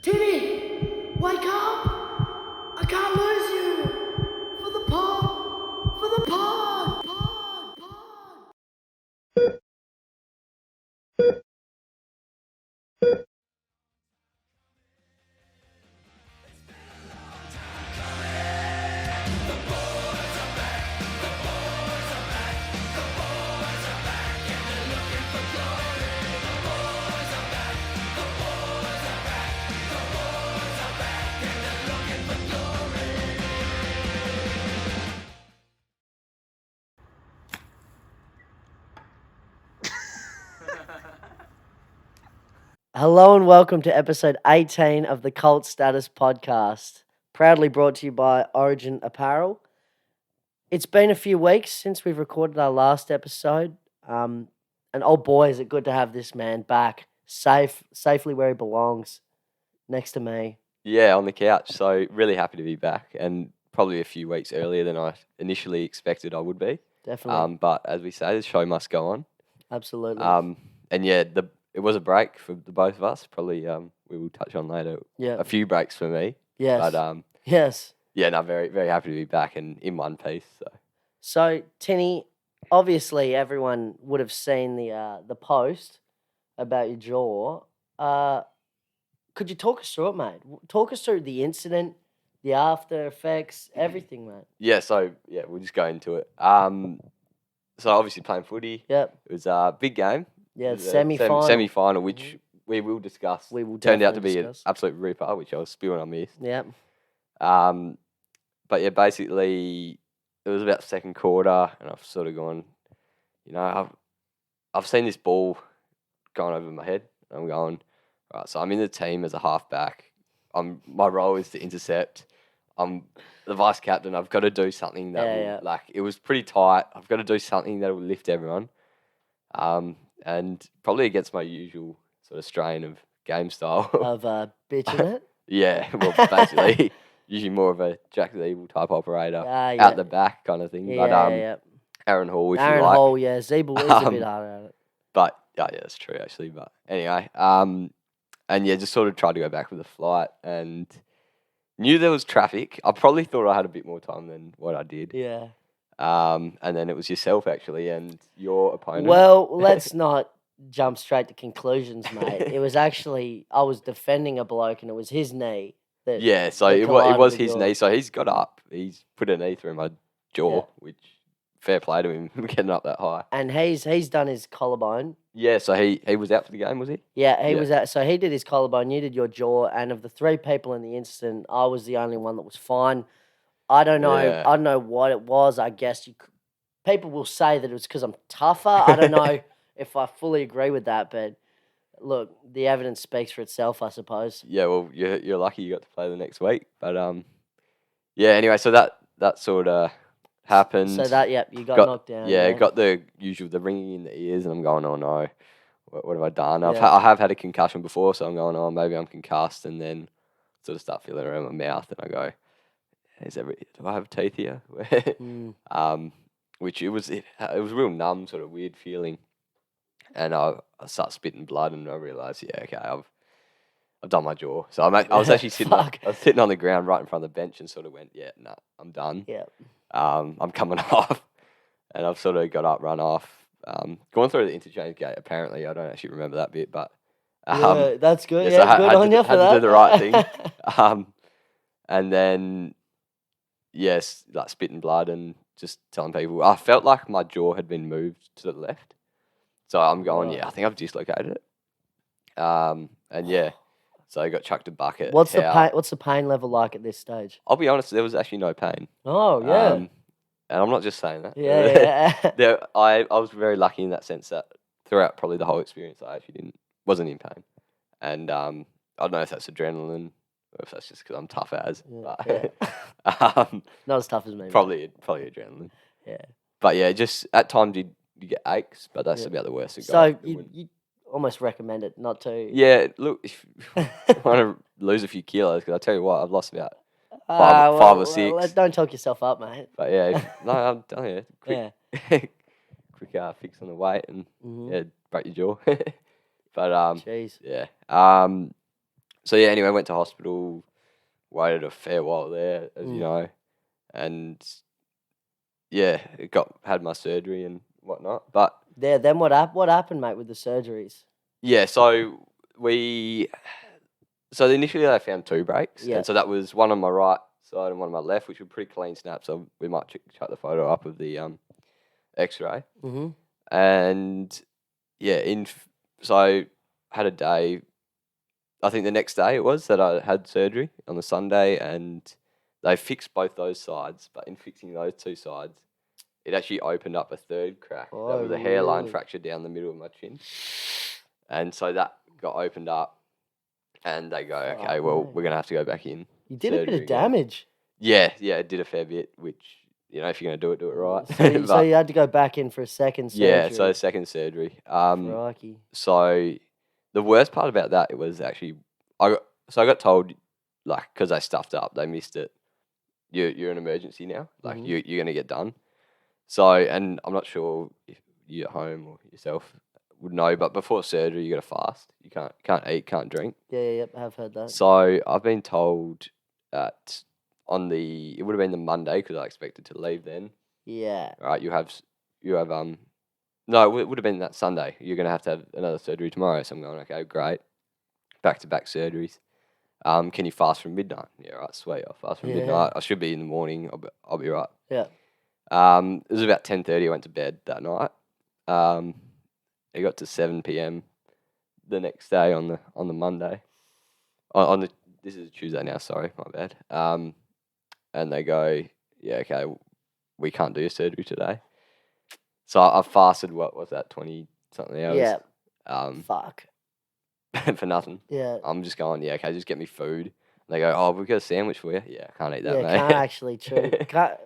Timmy, wake up! I can't lose you! For the pod! For the pod! Pod! Hello and welcome to episode 18 of the Cult Status podcast, proudly brought to you by Origin Apparel. It's been a few weeks since we've recorded our last episode, and oh boy, is it good to have this man back, safely where he belongs, next to me. Yeah, on the couch. So really happy to be back, and probably a few weeks earlier than I initially expected I would be. Definitely, But as we say, the show must go on. absolutely. And yeah, it was a break for the both of us. Probably we will touch on later. Yeah. A few breaks for me. Yes. But Yes. yeah, no, very very happy to be back and in one piece. So, Tinny, obviously everyone would have seen the post about your jaw. Could you talk us through it, mate? Talk us through the incident, the after effects, everything, mate. Yeah, so yeah, we'll just go into it. So obviously playing footy. Yep. It was a big game. Yeah, It was a semi-final. Semi-final, which we will discuss. We will Turned out to definitely be an discuss. absolute ripper, which I was spewing on this. Yep. But yeah, basically it was about second quarter, and I've sort of gone, I've seen this ball going over my head. And I'm going, right. So I'm in the team as a halfback. My role is to intercept. I'm the vice captain. I've got to do something that will, it was pretty tight. I've got to do something that will lift everyone. And probably against my usual sort of strain of game style. Of bitching it? Yeah, well, basically, usually more of a Jack the Evil type operator, out the back kind of thing. Yeah, But Aaron Hall, if you like. Aaron Hall, yeah. Zeeble is a bit harder at it. But yeah, that's true actually. But anyway, and yeah, just sort of tried to go back with the flight and knew there was traffic. I probably thought I had a bit more time than what I did. Yeah. And then it was yourself actually and your opponent. Well, let's not jump straight to conclusions, mate. It was actually, I was defending a bloke and it was his knee. Yeah, so it was his knee. So he's got up. He's put a knee through my jaw, which fair play to him getting up that high. And he's done his collarbone. Yeah, so he was out for the game, was he? Yeah, he was out. So he did his collarbone, you did your jaw, and of the three people in the incident, I was the only one that was fine. I don't know. Yeah. I don't know what it was. I guess people will say that it was because I'm tougher. I don't know if I fully agree with that, but look, the evidence speaks for itself, I suppose. Yeah, well, you're lucky you got to play the next week, but yeah. Anyway, so that sort of happened. So that you got knocked down. Yeah, got the ringing in the ears, and I'm going, oh no, what have I done? Yeah. I have had a concussion before, so I'm going, oh maybe I'm concussed, and then sort of start feeling around my mouth, and I go, do I have teeth here? Which it was real numb, sort of weird feeling, and I start spitting blood, and I realised, okay, I've done my jaw. So I was actually sitting on the ground right in front of the bench, and sort of went, no, I'm done. Yeah. I'm coming off, and I've sort of got up, run off, going through the interchange gate. Apparently, I don't actually remember that bit, but yeah, that's good. So good on you for that. Had to do the right thing. And then yes, like spitting blood and just telling people. I felt like my jaw had been moved to the left, so I'm going. I think I've dislocated it. And yeah. So I got chucked a bucket. What's the pain level like at this stage? I'll be honest, there was actually no pain. Oh yeah. And I'm not just saying that. Yeah. I was very lucky in that sense that throughout probably the whole experience I actually wasn't in pain. And I don't know if that's adrenaline or if that's just because I'm tough as. But, not as tough as me. Probably adrenaline. Yeah. But yeah, just at times you get aches, but that's about the worst. So you almost recommend it not to. Yeah, look, if you want to lose a few kilos, because I tell you what, I've lost about five or six. Well, don't talk yourself up, mate. But yeah, I'm telling you, quick fix on the weight and break your jaw. But jeez. yeah. So yeah, anyway, went to hospital, waited a fair while there, as you know, and yeah, had my surgery and whatnot. But Yeah, then what happened, mate, with the surgeries? yeah, so initially they found 2 breaks, Yeah. and so that was one on my right side and one on my left, which were pretty clean snaps. So we might chuck the photo up of the X-ray. Mm-hmm. And yeah, so I had a day. I think the next day it was that I had surgery on the Sunday, and they fixed both those sides. But in fixing those 2 sides, it actually opened up a 3rd crack. Oh, That was a hairline really? fracture down the middle of my chin, and so that got opened up. And they go, okay, well, man. we're gonna have to go back in. You did a bit surgery of again. damage. Yeah, it did a fair bit. Which if you're gonna do it right. So you had to go back in for a second surgery. Yeah, so second surgery. Crikey. So the worst part about that, it was actually I got told, like, because they stuffed up, they missed it. You're an emergency now. Like you're gonna get done. So, and I'm not sure if you at home or yourself would know, but before surgery you got to fast. You can't eat, can't drink. Yeah, I've heard that. So I've been told that it would have been the Monday because I expected to leave then. Yeah. Right, you have no, it would have been that Sunday. You're gonna have to have another surgery tomorrow. So I'm going, okay, great, back to back surgeries. Can you fast from midnight? Yeah, right, sweet. I'll fast from midnight. I should be in the morning. I'll be right. Yeah. It was about 10:30. I went to bed that night. It got to 7 p.m. the next day on the Monday. This is Tuesday now. Sorry, my bad. And they go, yeah, okay, we can't do your surgery today. So I fasted. What was that? 20 something hours. Yeah. Fuck. For nothing. Yeah. I'm just going, yeah, okay, just get me food. And they go, oh, we've got a sandwich for you. Yeah, I can't eat that, mate. Can't actually chew.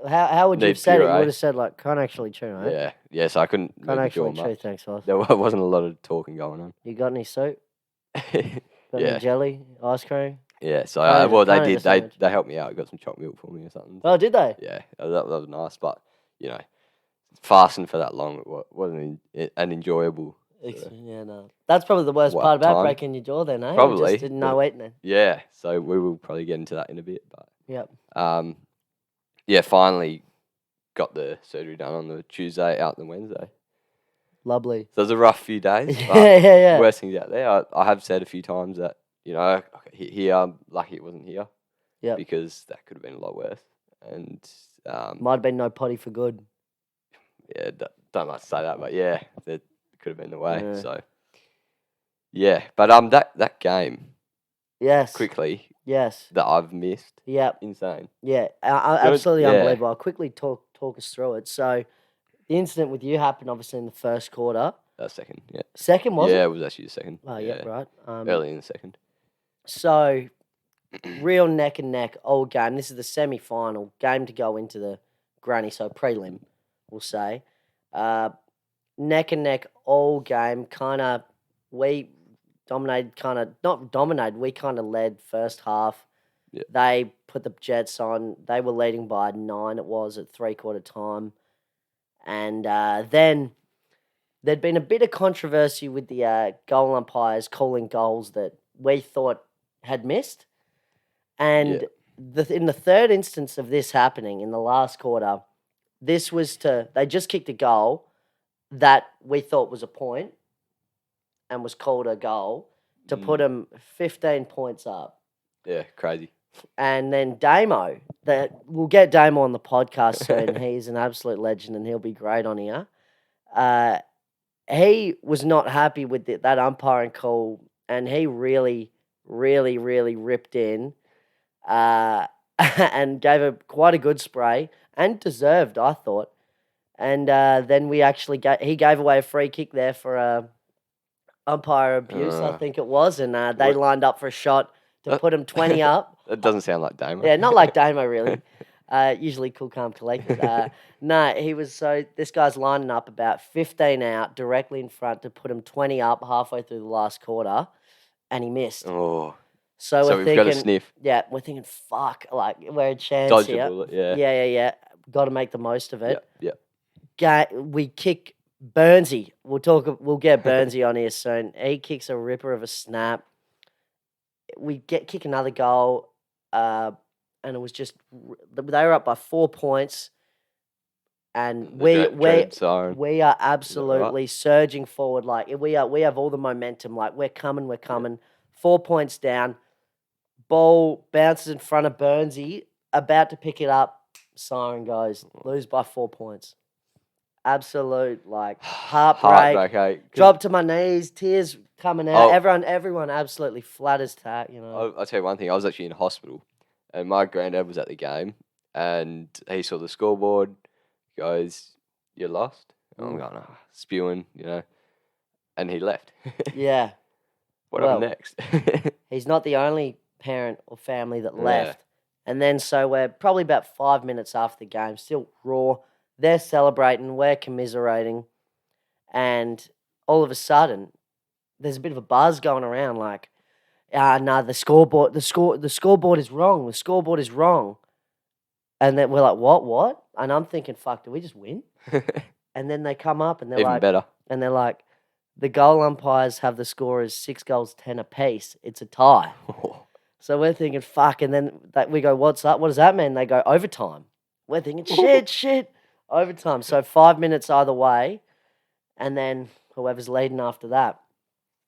How would you have said it? You would have said, like, can't actually chew, right? Yeah, so I couldn't Can't move the actually jaw chew, much. thanks, boss. There wasn't a lot of talking going on. You got any soup? Got Yeah. any jelly? Ice cream? Yeah, so Can't they eat a did. sandwich. They helped me out. Got some chopped milk for me or something. Oh, did they? Yeah, that was nice. But fasting for that long wasn't an enjoyable. Yeah, no. That's probably the worst part about breaking your jaw, then, eh? Probably. Just didn't know eating it. Yeah, so we will probably get into that in a bit. But yep. Yeah, finally got the surgery done on the Tuesday, out on the Wednesday. Lovely. So it was a rough few days. Yeah. Worst things out there. I have said a few times that here I'm lucky it wasn't here. Yeah. Because that could have been a lot worse. And might have been no potty for good. Yeah, don't like to say that, but yeah, that could have been the way. Yeah. So yeah, but that game. Yes. Quickly. Yes. That I've missed. Yep. Insane. Yeah, absolutely unbelievable. I'll quickly talk us through it. So, the incident with you happened obviously in the first quarter. Second, yeah. Second, was it? Yeah, it was actually the second. Oh, yeah, right. Early in the second. So, real neck and neck, old game. This is the semi-final game to go into the granny, so prelim, we'll say. Neck and neck, all game. We dominated, not dominated, we kind of led first half. Yeah. They put the Jets on. They were leading by 9, it was, at three-quarter time. And then there'd been a bit of controversy with the goal umpires calling goals that we thought had missed. And in the third instance of this happening in the last quarter, this was they just kicked a goal that we thought was a point and was called a goal to put them 15 points up. Yeah, crazy. And then Damo, we'll get Damo on the podcast soon. He's an absolute legend and he'll be great on here. He was not happy with that umpiring call and he really, really, really ripped in and gave quite a good spray and deserved, I thought. And then he gave away a free kick there for umpire abuse, I think it was, and they lined up for a shot to put him 20 up. That doesn't sound like Damo. Yeah, not like Damo, really. Usually cool, calm, collected. This guy's lining up about 15 out directly in front to put him 20 up halfway through the last quarter, and he missed. Oh. So we're we've got a sniff. Yeah, we're thinking, fuck, like, we're a chance Dodge here. a bullet, yeah. Yeah. Got to make the most of it. Yep. We kick Burnsy. We'll get Burnsy on here soon. He kicks a ripper of a snap. we kick another goal, and it was just they were up by 4 points, and Siren. we are absolutely surging forward. Like we have all the momentum. Like we're coming. Yeah. 4 points down. Ball bounces in front of Burnsy, about to pick it up. Siren goes, lose by 4 points. Absolute heartbreak. Eh? Drop to my knees, tears coming out. Everyone absolutely flat as tack. I'll tell you one thing. I was actually in hospital, and my granddad was at the game, and he saw the scoreboard. Goes, "You lost." And I'm going, spewing, and he left. Yeah. What happened next? He's not the only parent or family that left. And then so we're probably about 5 minutes after the game, still raw. They're celebrating, we're commiserating, and all of a sudden, there's a bit of a buzz going around. Like, no, the scoreboard is wrong. The scoreboard is wrong. And then we're like, what? And I'm thinking, fuck, did we just win? And then they come up and they're Even better. And they're like, the goal umpires have the score as 6 goals, 10 apiece. It's a tie. So we're thinking, fuck. And then we go, what's up? What does that mean? They go, overtime. We're thinking, shit, overtime. So 5 minutes either way. And then whoever's leading after that.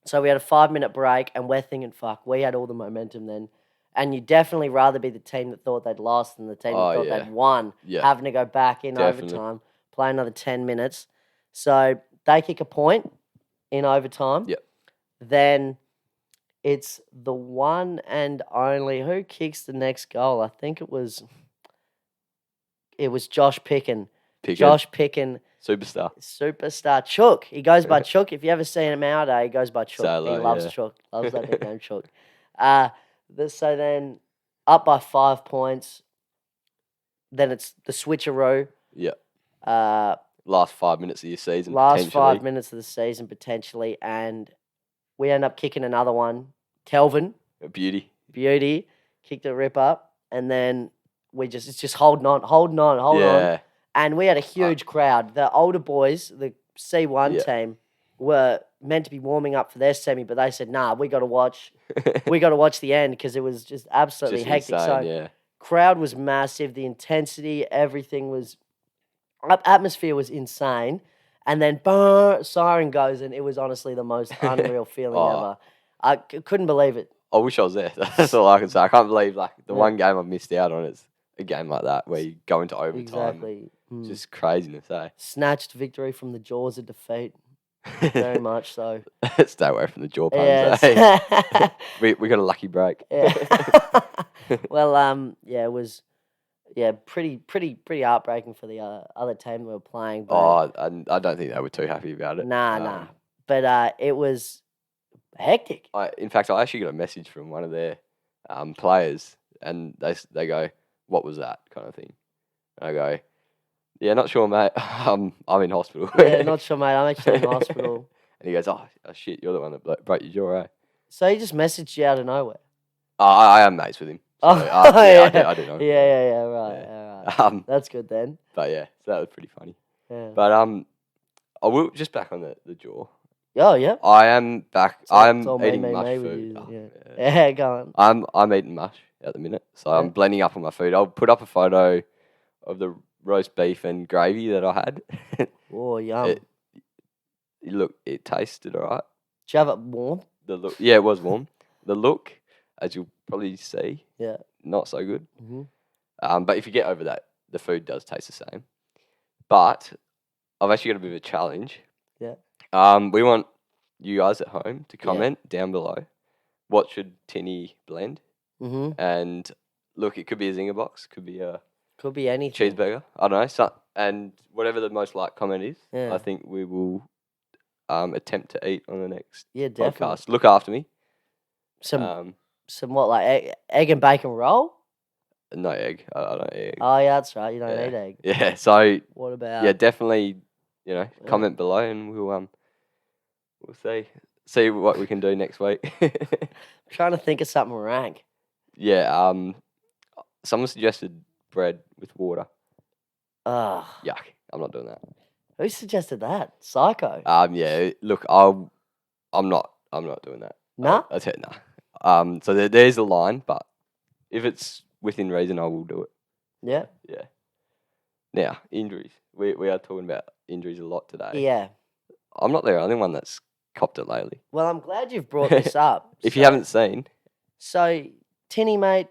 So we had a 5-minute break and we're thinking, fuck, we had all the momentum then. And you'd definitely rather be the team that thought they'd lost than the team that thought they'd won. Yeah. Having to go back in overtime, play another 10 minutes. So they kick a point in overtime. Yep. Then it's the one and only. Who kicks the next goal? I think it was Josh Picken. Josh Picken. Superstar Chook. He goes by Chook. If you ever seen him out, he goes by Chook. He loves Chook. Loves that nickname, Chook. So then up by 5 points. Then it's the switcheroo. Yeah. Last 5 minutes of your season. Last 5 minutes of the season, potentially. And we end up kicking another one. Kelvin. A beauty. Kicked a rip up. And then it's just holding on. And we had a huge crowd. The older boys, the C1 team, were meant to be warming up for their semi, but they said, nah, we got to watch. We got to watch the end because it was just absolutely hectic. Insane, crowd was massive. The intensity, everything was... Atmosphere was insane. And then, siren goes, and it was honestly the most unreal feeling ever. I couldn't believe it. I wish I was there. That's all I can say. I can't believe the one game I've missed out on is a game like that where you go into overtime. Exactly. Just craziness, eh? Snatched victory from the jaws of defeat. Very much so. Stay away from the jaw puns, eh? we got a lucky break. Well, it was pretty heartbreaking for the other team we were playing. But I don't think they were too happy about it. Nah. But it was hectic. In fact, I actually got a message from one of their players, and they go, "What was that?" kind of thing. And I go, "Yeah, not sure, mate. I'm in hospital." Yeah, not sure, mate. I'm actually in hospital. And he goes, "Oh shit, you're the one that broke your jaw, eh?" So he just messaged you out of nowhere. I am mates with him. So, I do know. Yeah, right. That's good then. But yeah, so that was pretty funny. Yeah. But I will just back on the jaw. Oh yeah. I am back. I'm eating me, mush me food. Yeah, go on. I'm eating mush at the minute, so I'm blending up on my food. I'll put up a photo of the roast beef and gravy that I had. Oh, yum. It tasted alright. Did you have it warm? The look, it was warm. The look, as you'll probably see, not so good. Mm-hmm. But if you get over that, the food does taste the same. But I've actually got a bit of a challenge. Yeah. We want you guys at home to comment down below. What should Tinny blend? Mm-hmm. And look, it could be a zinger box, could be anything. Cheeseburger. I don't know. And whatever the most liked comment is, I think we will attempt to eat on the next podcast. Look after me. Some what, like egg and bacon roll? No egg. I don't eat egg. Oh yeah, that's right. You don't eat egg. Yeah. So what about? Yeah, definitely. Comment below, and we'll see what we can do next week. I'm trying to think of something rank. Yeah. Someone suggested bread with water. Ugh. Yuck. I'm not doing that. Who suggested that? Psycho. Yeah. Look, I'm not doing that. Nah. I said nah. So there's a line, but if it's within reason, I will do it. Yeah. Yeah. Now, injuries. We are talking about injuries a lot today. Yeah. I'm not the only one that's copped it lately. Well, I'm glad you've brought this up. If you haven't seen. So, Tinny, mate,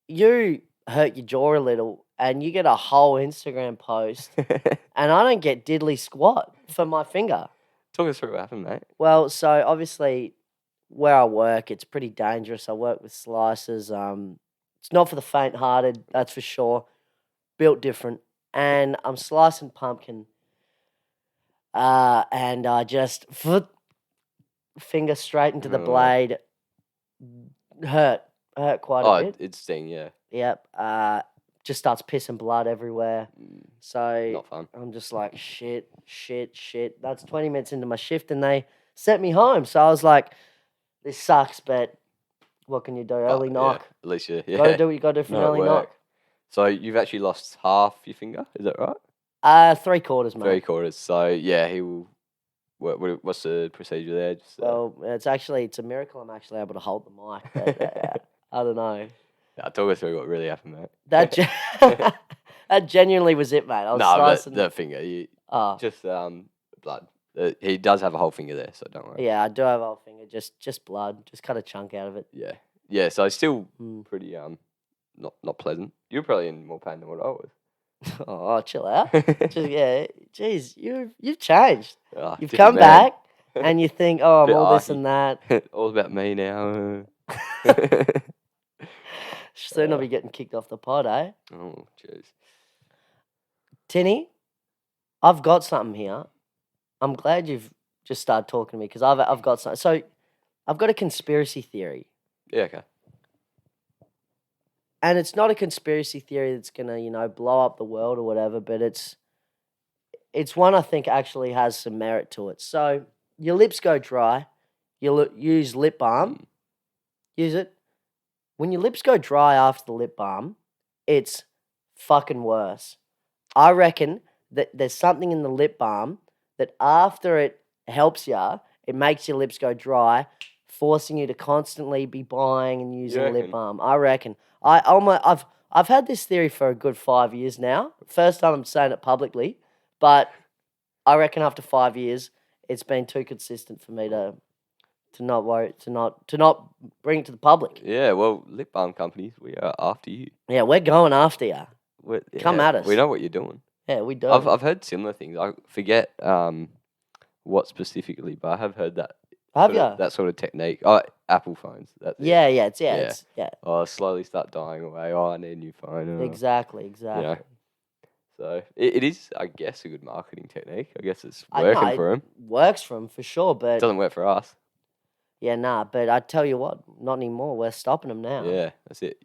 you hurt your jaw a little and you get a whole Instagram post and I don't get diddly squat for my finger. Talk us through what happened, mate. Well, so obviously where I work, it's pretty dangerous. I work with slicers. It's not for the faint-hearted, that's for sure. Built different. And I'm slicing pumpkin. And I just finger straight into the blade. Hurt quite a bit. It's sting, yeah. Yep. Just starts pissing blood everywhere. So not fun. I'm just like, shit. That's 20 minutes into my shift and they sent me home. So I was like, this sucks, but what can you do? Early knock. Yeah, at least you gotta do what you gotta do for an early knock. So you've actually lost half your finger, is that right? 3/4, mate. 3/4. So yeah, he will. What's the procedure there? Just, well, it's a miracle I'm actually able to hold the mic. But, I don't know. Talk us through what really happened, mate. That genuinely was it, mate. But the finger, just blood. He does have a whole finger there, so don't worry. Yeah, I do have a whole finger, just blood. Just cut a chunk out of it. Yeah. So it's still pretty not pleasant. You're probably in more pain than what I was. Oh, chill out. Geez, you've changed. You've come man. back and you think, oh, I'm all this and that. All about me now. Soon I'll be getting kicked off the pod, eh? Oh, jeez. Tinny, I've got something here. I'm glad you've just started talking to me because I've got something. So I've got a conspiracy theory. Yeah, okay. And it's not a conspiracy theory that's gonna, blow up the world or whatever, but it's one I think actually has some merit to it. So your lips go dry, you use lip balm. Use it. When your lips go dry after the lip balm, it's fucking worse. I reckon that there's something in the lip balm that after it helps you, it makes your lips go dry, forcing you to constantly be buying and using lip balm. I reckon. I've had this theory for a good 5 years now. First time I'm saying it publicly, but I reckon after 5 years, it's been too consistent for me to not worry, to not bring it to the public. Yeah, well, lip balm companies, we are after you. Yeah, we're going after you. Come at us. We know what you're doing. Yeah, we do. I've heard similar things. I forget what specifically, but I have heard that. Have you? That sort of technique. Oh, Apple phones. That's it. Yeah. Oh, slowly start dying away. Oh, I need a new phone. Exactly. So it is, I guess, a good marketing technique. I guess it's working for them. Works for them for sure, but it doesn't work for us. Yeah, nah. But I tell you what, not anymore. We're stopping them now. Yeah, that's it.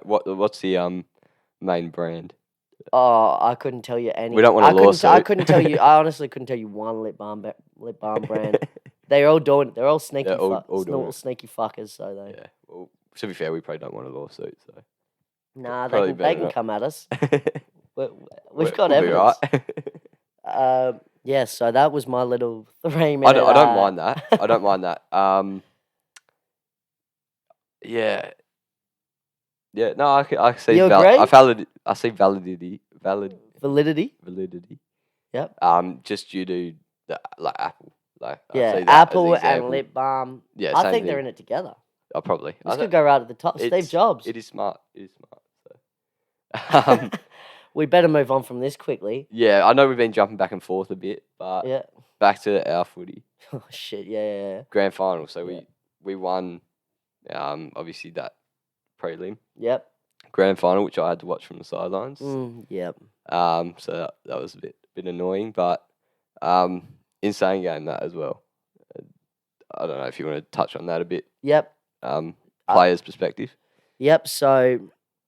What's the main brand? Oh, I couldn't tell you any. We don't want a lawsuit. I couldn't tell you. I honestly couldn't tell you one lip balm brand. They're all doing it. They're all sneaky, sneaky fuckers. So they. Yeah. Well, to be fair, we probably don't want a lawsuit. So. Nah, they can come at us. We've got evidence. Right. Yeah. So that was my little 3 minute. I don't mind that. I don't mind that. Yeah. Yeah. No, I see. You agree? I see validity. Validity. Yep. Just due to Apple. Apple and lip balm. Yeah, I think they're in it together. Oh, probably. This could go right at the top. Steve Jobs. It is smart. So. We better move on from this quickly. Yeah, I know we've been jumping back and forth a bit, but back to our footy. Oh shit! Yeah. Grand final. So we won. Obviously that prelim. Yep. Grand final, which I had to watch from the sidelines. Yep. So that was a bit annoying, but insane game that as well. I don't know if you want to touch on that a bit. Yep. Players' perspective. Yep. So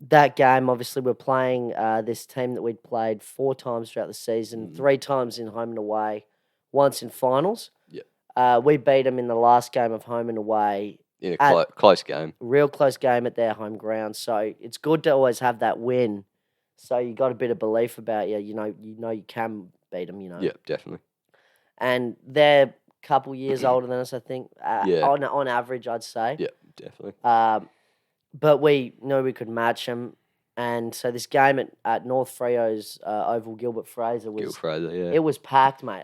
that game, obviously, we're playing this team that we'd played 4 times throughout the season, 3 times in home and away, once in finals. Yep. We beat them in the last game of home and away. In a close game. Real close game at their home ground. So it's good to always have that win. So you got a bit of belief about you. You know you can beat them, Yeah, definitely. And they're a couple years older than us, I think. On average, I'd say. Yeah. Definitely. But we knew we could match them. And so this game at North Freo's Oval, Gilbert Fraser Gil Fraser, yeah. it was packed, mate.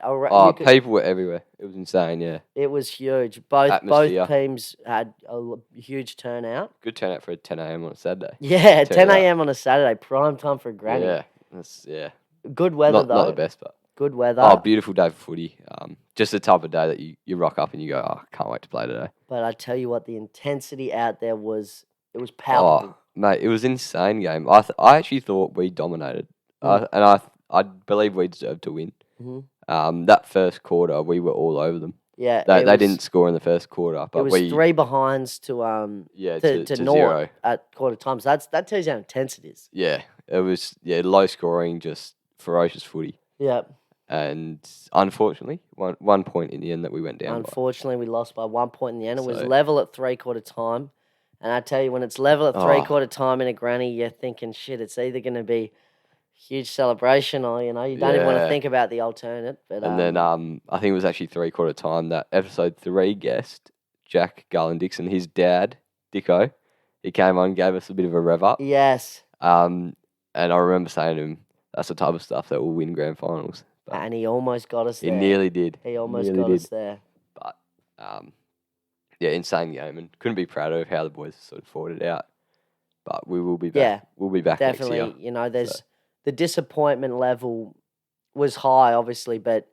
People were everywhere. It was insane, yeah. It was huge. Both Atmosphere. teams had a huge turnout. Good turnout for a 10 a.m. on a Saturday. Yeah, 10 a.m. on a Saturday, prime time for a granny. Yeah, Good weather though. Not the best, but good weather. Oh, beautiful day for footy. Just the type of day that you rock up and you go, oh, I can't wait to play today. But I tell you what, the intensity out there was palpable. Oh, mate, it was an insane game. I actually thought we dominated, and I believe we deserved to win. Mm-hmm. That first quarter, we were all over them. Yeah, they didn't score in the first quarter, but it was 3 behinds to to naught 0 at quarter time. So that tells you how intense it is. Yeah, it was low scoring, just ferocious footy. Yeah. And unfortunately, 1 point in the end that we went down. Unfortunately, we lost by 1 point in the end. It was level at 3/4 time. And I tell you, when it's level at 3/4 time in a granny, you're thinking, shit, it's either going to be huge celebration or, you don't even want to think about the alternate. But and then I think it was actually 3/4 time that episode 3 guest, Jack Garland-Dixon, his dad, Dicko, he came on and gave us a bit of a rev up. Yes. And I remember saying to him, that's the type of stuff that will win grand finals. But and he almost got us there. He nearly did. He almost got us there. But, yeah, insane game. And couldn't be prouder of how the boys sort of fought it out. But we will be back. Yeah, we'll be back definitely. Next year. There's the disappointment level was high, obviously, but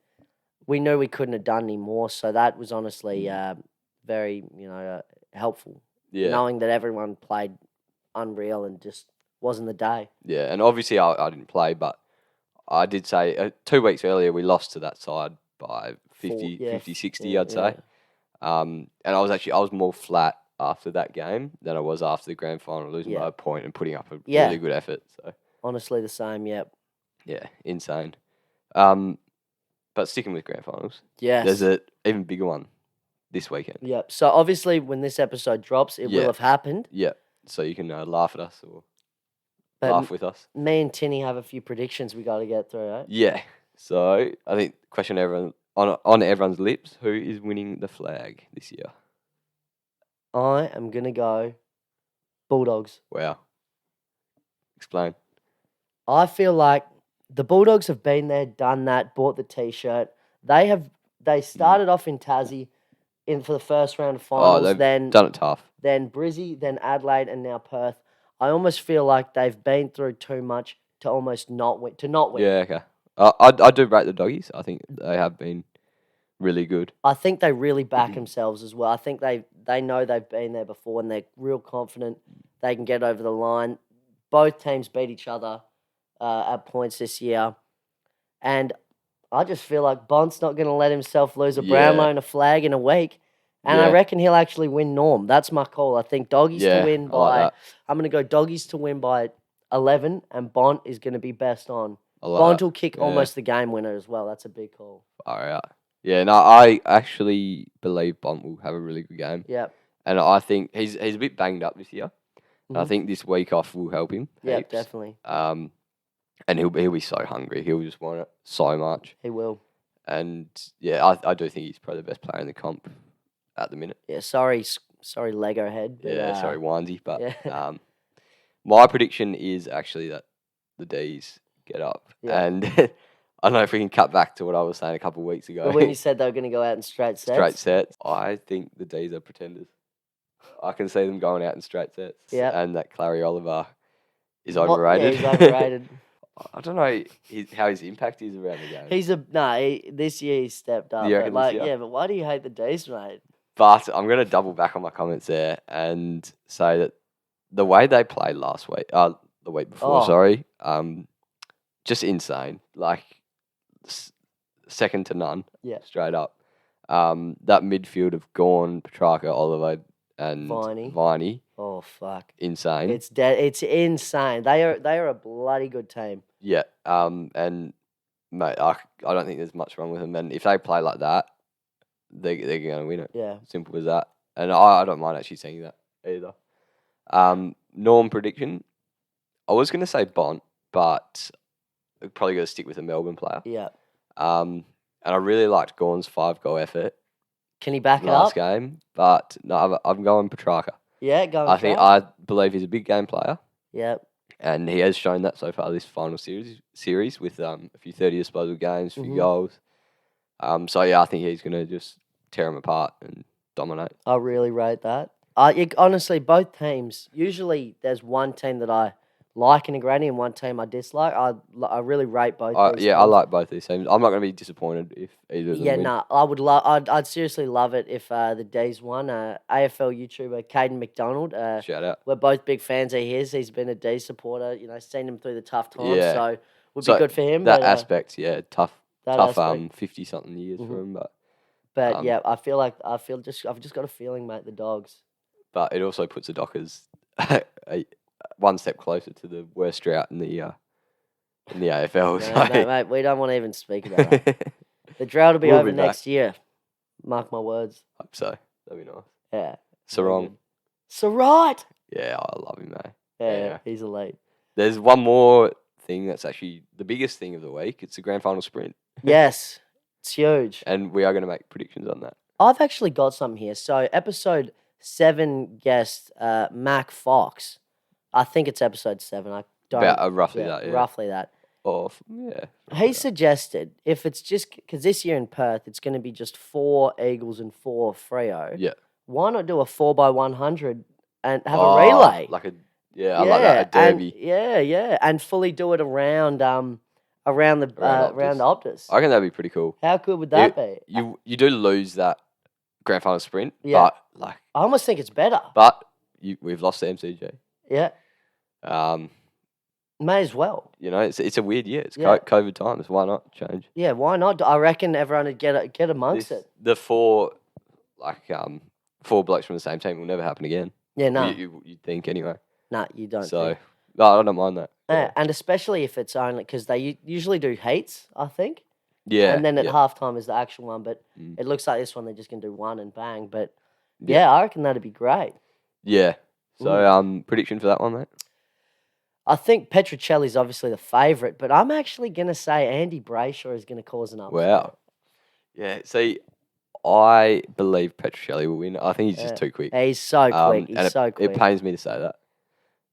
we knew we couldn't have done any more. So that was honestly very, helpful. Yeah. Knowing that everyone played unreal and just wasn't the day. Yeah, and obviously I didn't play, but I did say 2 weeks earlier we lost to that side by 50, 60, I'd say. And I was more flat after that game than I was after the grand final, losing by a point and putting up a really good effort. So honestly, the same. Yep. Yeah, insane. But sticking with grand finals, there's an even bigger one this weekend. Yep. So obviously, when this episode drops, it will have happened. Yeah. So you can laugh at us or laugh with us. Me and Tinny have a few predictions we got to get through, right? Yeah. So I think question on everyone's lips: who is winning the flag this year? I am gonna go Bulldogs. Wow. Explain. I feel like the Bulldogs have been there, done that, bought the T-shirt. They started off in Tassie for the first round of finals. They've done it tough. Then Brizzy, then Adelaide, and now Perth. I almost feel like they've been through too much to almost not win. Yeah, okay. I do rate the Doggies. I think they have been really good. I think they really back themselves as well. I think they know they've been there before and they're real confident they can get over the line. Both teams beat each other at points this year. And I just feel like Bont's not going to let himself lose a Brownlow and a flag in a week. And I reckon he'll actually win Norm. That's my call. I think Doggies to win by... I'm going to go Doggies to win by 11 and Bont is going to be best on. Bont will kick almost the game winner as well. That's a big call. All right. Yeah, no, I actually believe Bont will have a really good game. Yeah. And I think he's a bit banged up this year. Mm-hmm. I think this week off will help him. Yeah, definitely. And he'll be so hungry. He'll just want it so much. He will. And yeah, I do think he's probably the best player in the comp at the minute. Yeah, sorry Lego head. But, sorry Winesy. But my prediction is actually that the D's get up. Yeah. And I don't know if we can cut back to what I was saying a couple of weeks ago. But when you said they were going to go out in straight sets. I think the D's are pretenders. I can see them going out in straight sets. Yeah. And that Clary Oliver is overrated. Yeah, he's overrated. I don't know how his impact is around the game. This year he's stepped up. But but why do you hate the D's, mate? But I'm going to double back on my comments there and say that the way they played last week, the week before, just insane. Like, second to none. Yeah. Straight up. That midfield of Gawn, Petrarca, Oliver, and Viney. Oh, fuck. Insane. It's insane. They are a bloody good team. Yeah. And, mate, I don't think there's much wrong with them. And if they play like that, they're going to win it. Yeah. Simple as that. And I don't mind actually saying that either. Norm prediction. I was going to say Bont, but I'm probably going to stick with a Melbourne player. Yeah. And I really liked Gawn's 5-goal effort. Can he back it up? Last game. But no, I'm going Petrarca. Yeah, going I think track. I believe he's a big game player, Yep. and he has shown that so far this final series with a few 30 disposal games, a few goals. So yeah, I think he's gonna just tear them apart and dominate. I really rate that. Honestly, both teams. Usually, there's one team that I like in a granny and one team I dislike. I really rate both these Yeah, I teams. like both these teams. I'm not gonna be disappointed if either of them Yeah, win. nah, I would love. I'd seriously love it if the D's won. AFL YouTuber Caden McDonald. Shout out. We're both big fans of his. He's been a D supporter. You know, seen him through the tough times. Yeah. So would be So good for him. that But aspect, yeah, tough that aspect. 50 something years for him, But um, yeah, I've just got a feeling, mate. The Dogs. but it also puts the Dockers one step closer to the worst drought in the AFL. No, mate, we don't want to even speak about that. The drought will be We'll over be back. next year. Mark my words. Hope so. That'd be nice. Yeah. Sarong. So right. Yeah, I love him, mate. Yeah, he's elite. There's one more thing that's actually the biggest thing of the week. It's the grand final sprint. Yes, it's huge. And we are going to make predictions on that. I've actually got something here. So episode 7 guest Mac Fox. I think it's episode 7. I don't About roughly that, yeah. Roughly that. Yeah. He suggested if it's just because this year in Perth it's going to be just 4 Eagles and 4 Freo. Yeah. Why not do a 4x100 and have a relay? I like that, a derby. And fully do it around the Optus. I reckon that'd be pretty cool. How good would that be? You do lose that grand final sprint, Yeah. but I almost think it's better. But we've lost the MCG. Yeah, may as well. You know, it's a weird year. It's Yeah. COVID times. Why not change? Yeah, why not? I reckon everyone would get amongst it. The four blokes from the same team will never happen again. Yeah, no, You'd think anyway. no, you don't. So no, I don't mind that. Yeah. And especially if it's only because they usually do heats, I think. Yeah. And then at halftime is the actual one, but it looks like this one they're just gonna do one and bang. But Yeah. yeah, I reckon that'd be great. Yeah. So prediction for that one, mate? I think Petrocelli's obviously the favourite, but I'm actually gonna say Andy Brayshaw is gonna cause an upset. Wow. Yeah. See, I believe Petrocelli will win. I think he's just too quick. He's so quick. And He's so quick. It pains me to say that,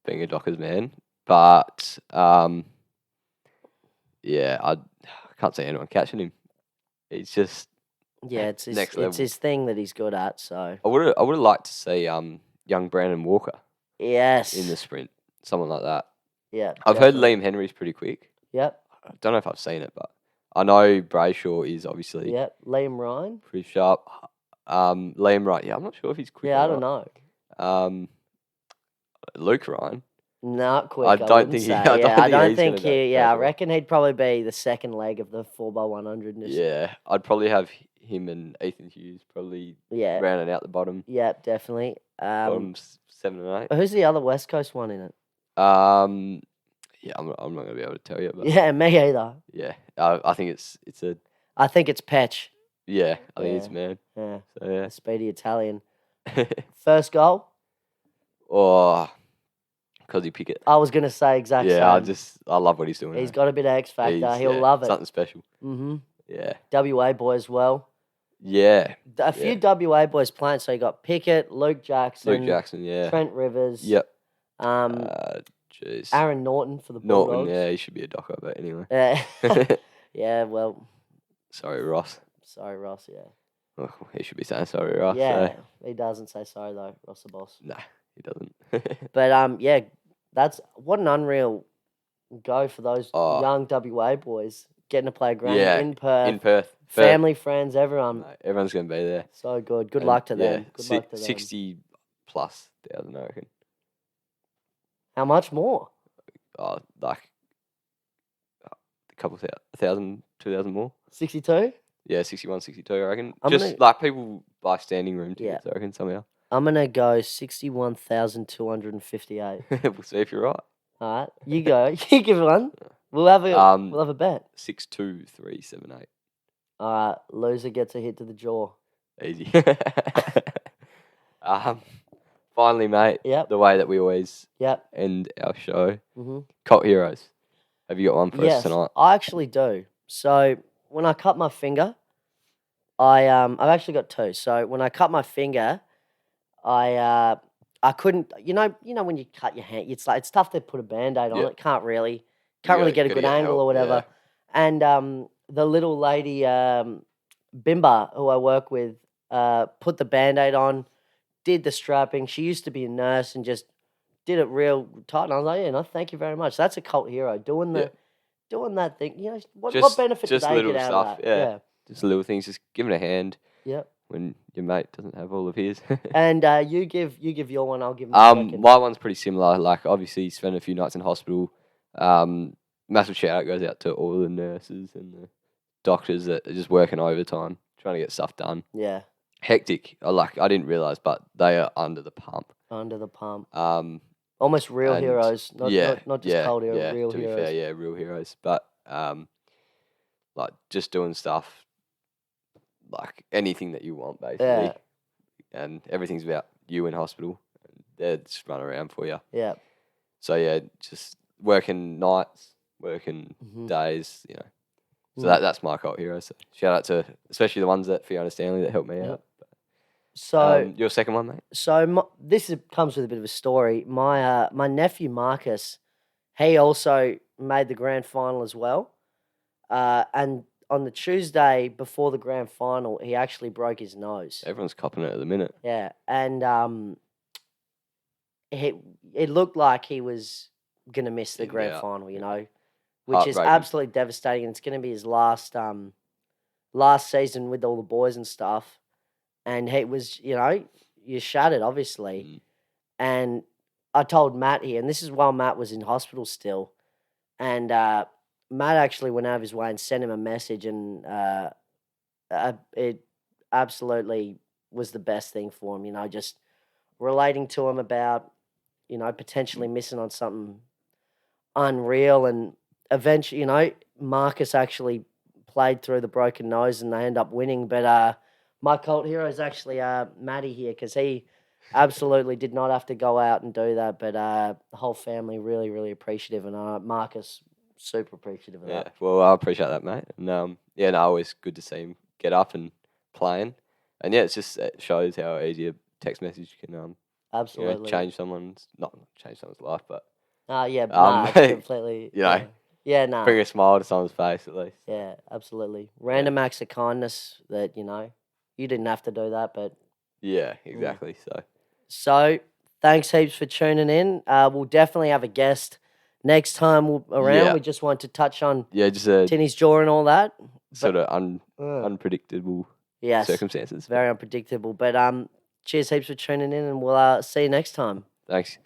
being a Dockers man, but yeah, I can't see anyone catching him. He's just it's his, next level. It's his thing that he's good at. So I would have liked to see young Brandon Walker yes, in the sprint, someone like that. Yeah, I've heard Liam Henry's pretty quick. Yep. I don't know if I've seen it, but I know Brayshaw is obviously Liam Ryan pretty sharp. Liam Ryan, yeah, I'm not sure if he's quick. Yeah, I don't know. Luke Ryan. Not quick. I don't think he. I reckon he'd probably be the second leg of the 4x100. Yeah, I'd probably have him and Ethan Hughes probably rounding out the bottom. Yeah, definitely. Bottom 7 and 8. Who's the other West Coast one in it? Yeah, I'm not gonna be able to tell you. But yeah, me either. Yeah, I think it's a. I think it's Petch. Yeah, I think it's man. Yeah. So yeah, speedy Italian. First goal. Oh, because he Pickett. I was gonna say exactly. Yeah, I love what he's doing. He's got a bit of X factor. He'll love it. Something special. Mm-hmm. Yeah. WA boy as well. Yeah. A few WA boys playing. So you got Pickett, Luke Jackson. Yeah. Trent Rivers. Yep. Aaron Norton for the Bulldogs. Norton, yeah, he should be a docker, but anyway. Yeah. Yeah, well. Sorry, Ross. Yeah. Oh, he should be saying sorry, Ross. Yeah, so. He doesn't say sorry though, Ross the boss. Nah, he doesn't. But yeah, that's what an unreal go for those young WA boys getting to play a ground in Perth. In Perth. Family, friends, everyone. Mate, everyone's going to be there. So good. Good luck to them. Good luck to them. 60 plus thousand, I reckon. How much more? Like a couple thousand, 2,000 more. 62? Yeah, 61, 62, I reckon. People buy standing room tickets, I reckon, somehow. I'm going to go 61,258. We'll see if you're right. All right. You go. You give one. We'll have a bet. 62378. All right. Loser gets a hit to the jaw. Easy. Finally, mate. Yep. The way that we always end our show. Mm-hmm. Cult heroes. Have you got one for us tonight? I actually do. So when I cut my finger, I've actually got two. So when I cut my finger, I I couldn't. When you cut your hand, it's tough to put a band-aid on Yeah. it. Can't really gotta get a good get angle help, or whatever. And the little lady Bimba, who I work with, put the Band-Aid on, did the strapping. She used to be a nurse and just did it real tight. And I was like, yeah, no, thank you very much. That's a cult hero doing that thing. What benefit do Just they little get out stuff. of that? Yeah. Just little things. Just giving a hand Yep. when your mate doesn't have all of his. And you give your one. I'll give him a second. My one's pretty similar. Like, obviously, spent a few nights in hospital. Massive shout out goes out to all the nurses and the doctors that are just working overtime, trying to get stuff done. Yeah. Hectic. I didn't realize, but they are under the pump. Under the pump. Um, Almost real and heroes. Not just cold hero, real to be heroes. fair, yeah, real heroes. But like just doing stuff, like anything that you want, basically. Yeah. And everything's about you in hospital. They're just running around for you. Yeah. So yeah, just working nights, working days, So that's my cult hero. So shout out to especially the ones that Fiona Stanley that helped me out. So your second one, mate? So comes with a bit of a story. My nephew Marcus, he also made the grand final as well. And on the Tuesday before the grand final, he actually broke his nose. Everyone's copping it at the minute. Yeah, and it looked like he was gonna miss the grand final. Which is absolutely devastating. And it's gonna be his last season with all the boys and stuff. And he was, you're shattered, obviously. And I told Matt here, and this is while Matt was in hospital still. And Matt actually went out of his way and sent him a message, and it absolutely was the best thing for him, just relating to him about, potentially missing on something unreal. And eventually, Marcus actually played through the broken nose and they end up winning. But my cult hero is actually Matty here, because he absolutely did not have to go out and do that. But the whole family really, really appreciative, and Marcus super appreciative of that. Yeah, well, I appreciate that, mate. And always good to see him get up and playing. And yeah, it shows how easy a text message can absolutely change someone's life, but completely. bring a smile to someone's face at least. Yeah, absolutely. Random acts of kindness that you didn't have to do that, but yeah, exactly. So thanks heaps for tuning in. We'll definitely have a guest next time around. Yeah. We just want to touch on just Tinny's jaw and all that. Sort of unpredictable circumstances. Very unpredictable. But cheers heaps for tuning in, and we'll see you next time. Thanks.